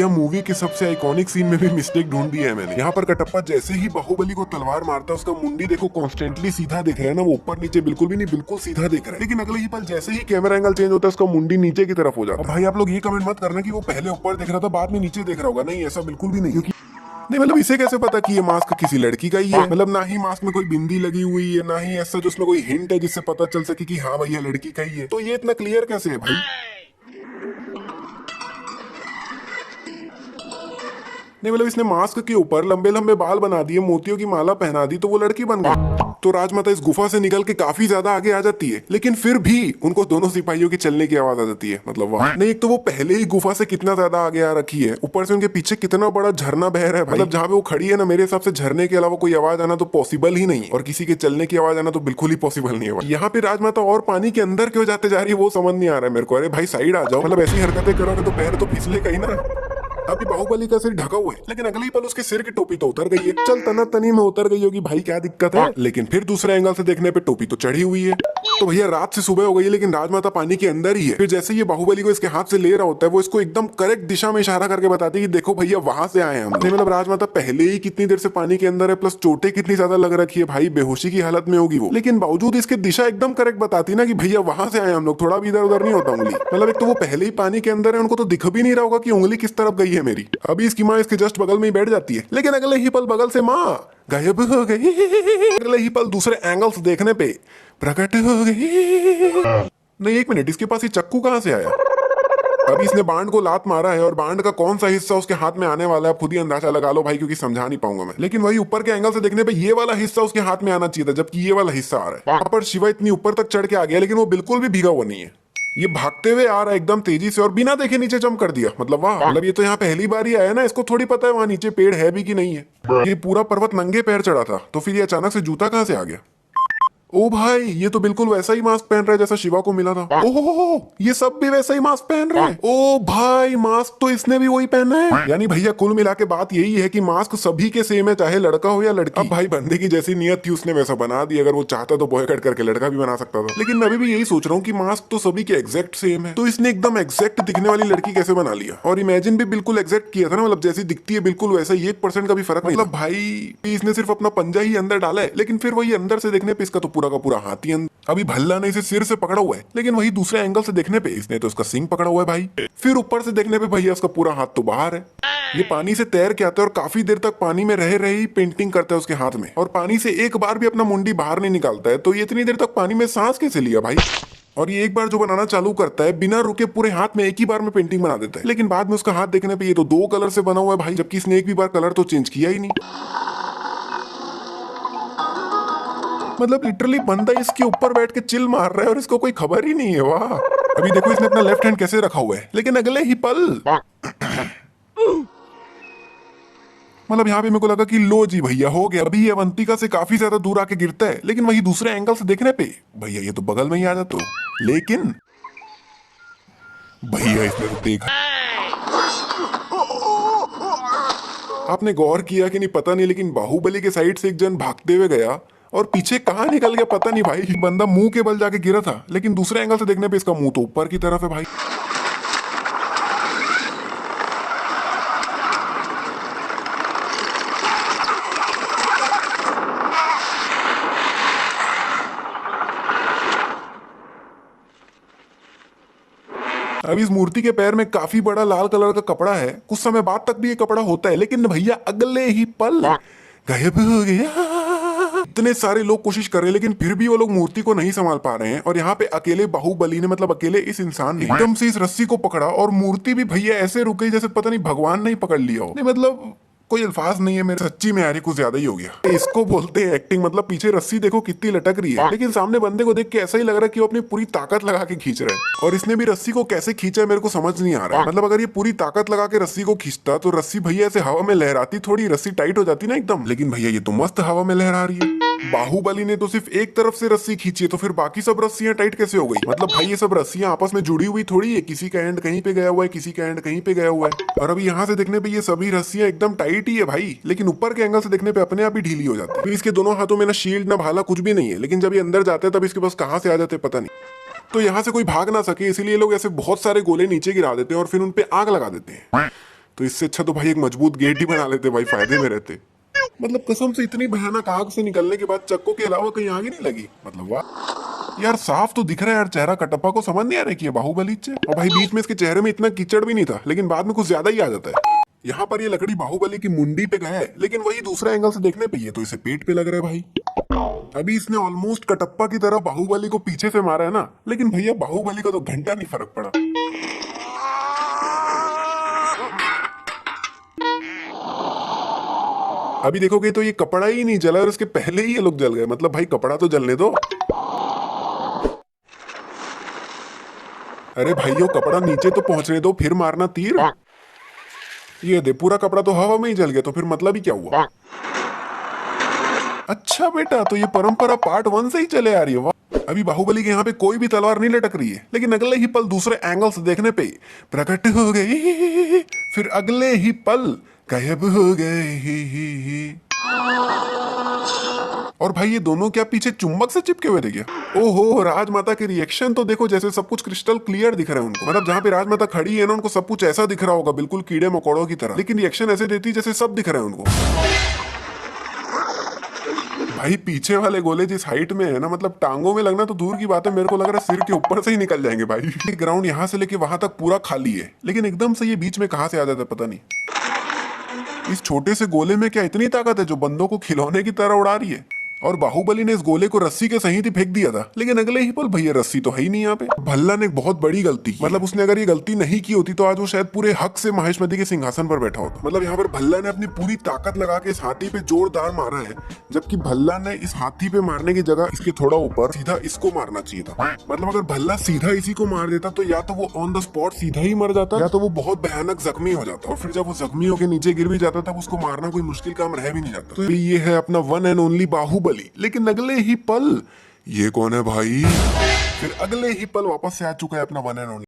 भैया मूवी के सबसे आइकॉनिक सीन में भी मिस्टेक ढूंढ दी है मैंने। यहाँ पर कटप्पा जैसे ही बाहुबली को तलवार मारता है उसका मुंडी देखो कॉन्स्टेंटली सीधा दिख रहा है ना, वो ऊपर नीचे बिल्कुल भी नहीं, बिल्कुल सीधा दिख रहा है। लेकिन अगले ही पल जैसे ही कैमरा एंगल चेंज होता है उसका मुंडी नीचे की तरफ हो जाता है। भाई आप लोग ये कमेंट मत करना कि वो पहले ऊपर दिख रहा था बाद में नीचे दिख रहा होगा, नहीं ऐसा बिल्कुल भी नहीं। क्योंकि नहीं मतलब इसे कैसे पता कि ये मास्क किसी लड़की का ही है? मतलब ना ही मास्क में कोई बिंदी लगी हुई है, ना ही ऐसा जो उसमें कोई हिंट है जिससे पता चल सके कि हाँ भैया लड़की का ही है। तो ये इतना क्लियर कैसे है भाई? नहीं मतलब इसने मास्क के ऊपर लंबे लंबे बाल बना दिए, मोतियों की माला पहना दी तो वो लड़की बन गई। तो राजमाता इस गुफा से निकल के काफी ज्यादा आगे आ जाती है, लेकिन फिर भी उनको दोनों सिपाहियों की चलने की आवाज आ जाती है। मतलब वाह। नहीं एक तो वो पहले ही गुफा से कितना ज्यादा आगे आ रखी है, ऊपर से उनके पीछे कितना बड़ा झरना बह रहा है भाई। मतलब जहाँ पे वो खड़ी है ना, मेरे हिसाब से झरने के अलावा कोई आवाज आना तो पॉसिबल ही नहीं है, और किसी के चलने की आवाज आना तो बिल्कुल ही पॉसिबल नहीं है। यहाँ पे राजमाता और पानी के अंदर क्यों जाते जा रही है वो समझ नहीं आ रहा है मेरे को। अरे भाई साइड आ जाओ, मतलब ऐसी हरकतें करोगे तो पैर तो फिसले कहीं ना। अभी बाहुबली का सिर ढका हुआ है, लेकिन अगले ही पल उसके सिर की टोपी तो उतर गई है। चल तना तनी में उतर गई होगी भाई, क्या दिक्कत है। लेकिन फिर दूसरे एंगल से देखने पे टोपी तो चढ़ी हुई है। तो भैया रात से सुबह हो गई है, लेकिन राजमाता पानी के अंदर ही है। फिर जैसे ये बाहुबली को इसके हाथ से ले रहा होता है, वो इसको एकदम करेक्ट दिशा में इशारा करके बताती है कि देखो भैया वहां से आए हम। मतलब राजमाता पहले ही कितनी देर से पानी के अंदर है, प्लस चोटें कितनी ज्यादा लग रखी है भाई, बेहोशी की हालत में होगी वो। लेकिन बावजूद इसके दिशा एकदम करेक्ट बताती ना कि भैया वहां से आए हम लोग, थोड़ा भी इधर उधर नहीं होता उंगली। मतलब एक तो वो पहले ही पानी के अंदर है, उनको तो दिख भी नहीं रहा होगा कि उंगली किस तरफ गई है मेरी। अभी इसकी माँ इसके जस्ट बगल में ही बैठ जाती है, लेकिन अगले ही पल बगल से माँ गायब हो गई। अगले ही पल दूसरे एंगल्स देखने पे प्रकट हो गई। नहीं एक मिनट, इसके पास ये चक्कू कहाँ से आया? अभी इसने बांड को लात मारा है, और बांड का कौन सा हिस्सा उसके हाथ में आने वाला है खुद ही अंदाजा लगा लो भाई, क्योंकि समझा नहीं पाऊंगा मैं। लेकिन वही ऊपर के एंगल से देखने पे ये वाला हिस्सा उसके हाथ में आना चाहिए था, जबकि ये वाला हिस्सा आ रहा है। यहाँ पर शिवा इतनी ऊपर तक चढ़ के आ गया, लेकिन वो बिल्कुल भी भीगा हुआ नहीं है। ये भागते हुए आ रहा है एकदम तेजी से, और बिना देखे नीचे जंप कर दिया। मतलब वाह, मतलब ये तो यहाँ पहली बार ही आया ना, इसको थोड़ी पता है वहां नीचे पेड़ है भी कि नहीं है। ये पूरा पर्वत नंगे पैर चढ़ा था, तो फिर ये अचानक से जूता कहाँ से आ गया? ओ भाई ये तो बिल्कुल वैसा ही मास्क पहन रहा है जैसा शिवा को मिला था। ओहो ये सब भी वैसा ही मास्क पहन रहे हैं। ओ भाई मास्क तो इसने भी वही पहना है। यानी भैया कुल मिला के बात यही है कि मास्क सभी के सेम है, चाहे लड़का हो या लड़की। अब भाई बंदे की जैसी नियत थी उसने वैसा बना दी, अगर वो चाहता तो बॉय कट करके लड़का भी बना सकता था। लेकिन मैं अभी भी यही सोच रहा हूँ कि मास्क तो सभी के एग्जैक्ट सेम है, तो इसने एकदम एग्जैक्ट दिखने वाली लड़की कैसे बना लिया? और इमेजिन भी बिल्कुल एग्जैक्ट किया था ना, मतलब जैसी दिखती है बिल्कुल वैसा ही, 1% का भी फर्क नहीं। मतलब भाई इसने सिर्फ अपना पंजा ही अंदर डाला है, लेकिन फिर वही अंदर से देखने पे इसका तो पूरा का पूरा हाथी। अभी भल्ला ने इसे सिर से पकड़ा हुआ है, लेकिन वही दूसरे एंगल से देखने पे इसने तो उसका सिंग पकड़ा हुआ है भाई। फिर ऊपर से देखने पे भैया उसका पूरा हाथ तो बाहर है। ये पानी से तैर के आता है और काफी देर तक पानी में रह रहे ही पेंटिंग करता है उसके हाथ में, और पानी से एक बार भी अपना मुंडी बाहर नहीं निकालता है। तो ये इतनी देर तक पानी में सांस कैसे लिया भाई? और ये एक बार जो बनाना चालू करता है बिना रुके पूरे हाथ में एक ही बार में पेंटिंग बना देता है। लेकिन बाद में उसका हाथ देखने पे ये तो 2 कलर से बना हुआ है भाई, जबकि इसने एक भी बार कलर तो चेंज किया ही नहीं। मतलब लिटरली बंदा इसके ऊपर बैठ के चिल मार रहा है और इसको कोई खबर ही नहीं है। वाह। अभी देखो इसने अपना लेफ्ट हैंड कैसे रखा हुआ है, लेकिन अगले ही पल मतलब यहाँ पे मेरे को लगा कि लो जी भैया हो गया। अभी ये अवंतिका से काफी ज्यादा दूर आके गिरता है, लेकिन वही दूसरे एंगल से देखने पे भैया ये तो बगल में ही आ जाता। लेकिन भैया इसने तो देखा, आपने गौर किया कि नहीं पता नहीं, लेकिन बाहुबली के साइड से एक जन भागते हुए गया और पीछे कहाँ निकल गया पता नहीं भाई। बंदा मुंह के बल जाके गिरा था, लेकिन दूसरे एंगल से देखने पे इसका मुंह तो ऊपर की तरफ है भाई। अब इस मूर्ति के पैर में काफी बड़ा लाल कलर का कपड़ा है, कुछ समय बाद तक भी ये कपड़ा होता है, लेकिन भैया अगले ही पल गायब हो गया। इतने सारे लोग कोशिश कर रहे हैं, लेकिन फिर भी वो लोग मूर्ति को नहीं संभाल पा रहे हैं। और यहाँ पे अकेले बाहुबली ने, मतलब अकेले इस इंसान ने एकदम से इस रस्सी को पकड़ा, और मूर्ति भी भैया ऐसे रुक गई जैसे पता नहीं भगवान ने ही पकड़ लिया हो। नहीं मतलब कोई अल्फाज नहीं है मेरे, सच्ची में यार कुछ ज्यादा ही हो गया। इसको बोलते हैं एक्टिंग। मतलब पीछे रस्सी देखो कितनी लटक रही है, लेकिन सामने बंदे को देख के ऐसा ही लग रहा है कि वो अपनी पूरी ताकत लगा के खींच रहा है। और इसने भी रस्सी को कैसे खींचा है मेरे को समझ नहीं आ रहा है। मतलब अगर ये पूरी ताकत लगा के रस्सी को खींचता तो रस्सी भैया ऐसे हवा में लहराती, थोड़ी रस्सी टाइट हो जाती ना एकदम। लेकिन भैया ये तो मस्त हवा में लहरा रही है। बाहुबली ने तो सिर्फ एक तरफ से रस्सी खींची है, तो फिर बाकी सब रस्सियां टाइट कैसे हो गई? मतलब भाई ये सब रस्सियां आपस में जुड़ी हुई थोड़ी है, किसी का एंड कहीं पे गया हुआ है, किसी का एंड कहीं पे गया हुआ है। और अभी यहाँ से देखने पे ये सभी रस्सियां एकदम टाइट ही है भाई, लेकिन ऊपर के एंगल से देखने पे अपने आप ही ढीली हो जाती है। इसके दोनों हाथों में ना शील्ड ना भाला कुछ भी नहीं है, लेकिन जब ये अंदर जाते हैं तब इसके पास कहाँ से आ जाते पता नहीं। तो यहाँ से कोई भाग ना सके, इसीलिए लोग ऐसे बहुत सारे गोले नीचे गिरा देते हैं और फिर उनपे आग लगा देते हैं। तो इससे अच्छा तो भाई एक मजबूत गेट ही बना लेते भाई, फायदे में रहते। मतलब कसम से इतनी भयानक आग से निकलने के बाद चक्कों के अलावा कहीं आग ही नहीं लगी। मतलब वाह यार, साफ तो दिख रहा है यार चेहरा। कटप्पा को समझ नहीं आ रहा कि ये बाहुबली है। और भाई बीच में इसके चेहरे में इतना कीचड़ भी नहीं था, लेकिन बाद में कुछ ज्यादा ही आ जाता है। यहाँ पर ये लकड़ी बाहुबली की मुंडी पे गया है, लेकिन वही दूसरे एंगल से देखने पे ये तो इसे पेट पे लग रहा है भाई। अभी इसने ऑलमोस्ट कटप्पा की तरह बाहुबली को पीछे से मारा है ना, लेकिन भैया बाहुबली का तो घंटा नहीं फर्क पड़ा। अभी देखोगे तो ये कपड़ा ही नहीं जला और इसके पहले ही ये लोग जल गए। मतलब भाई कपड़ा तो जलने दो। अरे भाइयों कपड़ा नीचे तो पहुंचने दो, फिर मारना तीर। ये दे, पूरा कपड़ा तो हवा में ही जल गया, तो फिर मतलब ही क्या हुआ। अच्छा बेटा, तो ये परंपरा पार्ट 1 से ही चले आ रही है। वाह। अभी बाहुबली के यहाँ पे कोई भी तलवार नहीं लटक रही है, लेकिन अगले ही पल दूसरे एंगल से देखने पे प्रकट हो गई, फिर अगले ही पल गायब हो गए। और भाई ये दोनों क्या पीछे चुंबक से चिपके हुए थे क्या? ओहो, राजमाता के रिएक्शन तो देखो, जैसे सब कुछ क्रिस्टल क्लियर दिख रहा है उनको। मतलब जहाँ पे राजमाता खड़ी है ना, उनको सब कुछ ऐसा दिख रहा होगा बिल्कुल कीड़े मकोड़ों की तरह, लेकिन रिएक्शन ऐसे देती जैसे सब दिख रहा है उनको। भाई पीछे वाले गोले जिस हाइट में है ना, मतलब टांगों में लगना तो दूर की बात है, मेरे को लग रहा है सिर के ऊपर से ही निकल जाएंगे भाई। ग्राउंड यहाँ से लेके वहां तक पूरा खाली है, लेकिन एकदम से ये बीच में कहां से आ जाता है पता नहीं। इस छोटे से गोले में क्या इतनी ताकत है जो बंदों को खिलौने की तरह उड़ा रही है? और बाहुबली ने इस गोले को रस्सी के सहित ही फेंक दिया था, लेकिन अगले ही पल भैया रस्सी तो है ही नहीं यहाँ पे। भल्ला ने एक बहुत बड़ी गलती की। मतलब उसने अगर ये गलती नहीं की होती तो आज वो शायद पूरे हक से महेशमती के सिंहासन पर बैठा होता। मतलब यहाँ पर भल्ला ने अपनी पूरी ताकत लगा के इस हाथी पे जोरदार मारा है, जबकि भल्ला ने इस हाथी पे मारने की जगह इसके थोड़ा ऊपर सीधा इसको मारना चाहिए था। मतलब अगर भल्ला सीधा इसी को मार देता तो या तो वो ऑन द स्पॉट सीधा ही मर जाता, या तो वो बहुत भयानक जख्मी हो जाता, और फिर जब वो जख्मी होकर नीचे गिर भी जाता तब उसको मारना कोई मुश्किल काम रह भी नहीं जाता। तो ये है अपना वन एंड ओनली बाहुबली। लेकिन अगले ही पल, ये कौन है भाई? फिर अगले ही पल वापस से आ चुका है अपना वन एंड ओनली